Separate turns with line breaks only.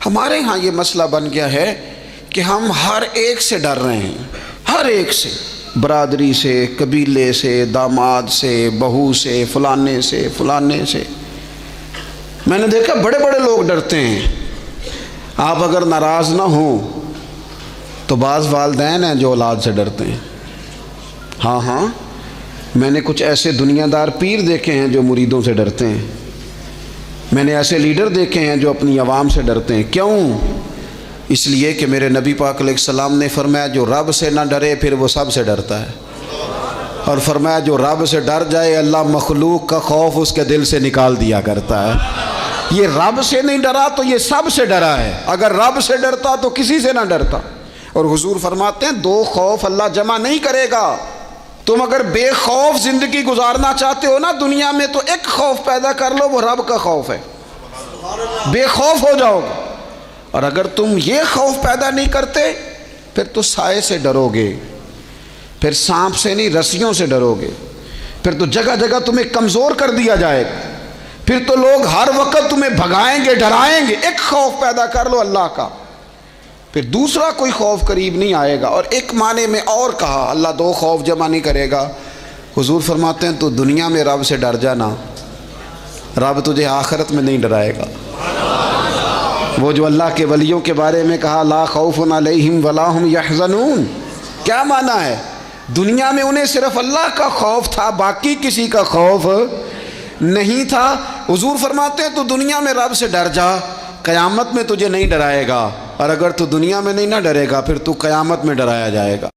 ہمارے ہاں یہ مسئلہ بن گیا ہے کہ ہم ہر ایک سے ڈر رہے ہیں، ہر ایک سے، برادری سے، قبیلے سے، داماد سے، بہو سے، فلانے سے، فلانے سے۔ میں نے دیکھا بڑے بڑے لوگ ڈرتے ہیں۔ آپ اگر ناراض نہ ہوں تو بعض والدین ہیں جو اولاد سے ڈرتے ہیں۔ ہاں میں نے کچھ ایسے دنیا دار پیر دیکھے ہیں جو مریدوں سے ڈرتے ہیں۔ میں نے ایسے لیڈر دیکھے ہیں جو اپنی عوام سے ڈرتے ہیں۔ کیوں؟ اس لیے کہ میرے نبی پاک علیہ السلام نے فرمایا جو رب سے نہ ڈرے پھر وہ سب سے ڈرتا ہے، اور فرمایا جو رب سے ڈر جائے اللہ مخلوق کا خوف اس کے دل سے نکال دیا کرتا ہے۔ یہ رب سے نہیں ڈرا تو یہ سب سے ڈرا ہے، اگر رب سے ڈرتا تو کسی سے نہ ڈرتا۔ اور حضور فرماتے ہیں دو خوف اللہ جمع نہیں کرے گا۔ تم اگر بے خوف زندگی گزارنا چاہتے ہو نا دنیا میں تو ایک خوف پیدا کر لو، وہ رب کا خوف ہے، بے خوف ہو جاؤ گے۔ اور اگر تم یہ خوف پیدا نہیں کرتے پھر تو سائے سے ڈرو گے، پھر سانپ سے نہیں رسیوں سے ڈرو گے، پھر تو جگہ جگہ تمہیں کمزور کر دیا جائے گا، پھر تو لوگ ہر وقت تمہیں بھگائیں گے، ڈرائیں گے۔ ایک خوف پیدا کر لو اللہ کا، پھر دوسرا کوئی خوف قریب نہیں آئے گا۔ اور ایک معنی میں اور کہا اللہ دو خوف جمع نہیں کرے گا۔ حضور فرماتے ہیں تو دنیا میں رب سے ڈر جانا، رب تجھے آخرت میں نہیں ڈرائے گا۔ وہ جو اللہ کے ولیوں کے بارے میں کہا لا خوف علیہم ولا ہم یحزنون، کیا معنی ہے؟ دنیا میں انہیں صرف اللہ کا خوف تھا، باقی کسی کا خوف نہیں تھا۔ حضور فرماتے ہیں تو دنیا میں رب سے ڈر جا، قیامت میں تجھے نہیں ڈرائے گا، اور اگر تو دنیا میں نہیں نہ ڈرے گا پھر تو قیامت میں ڈرایا جائے گا۔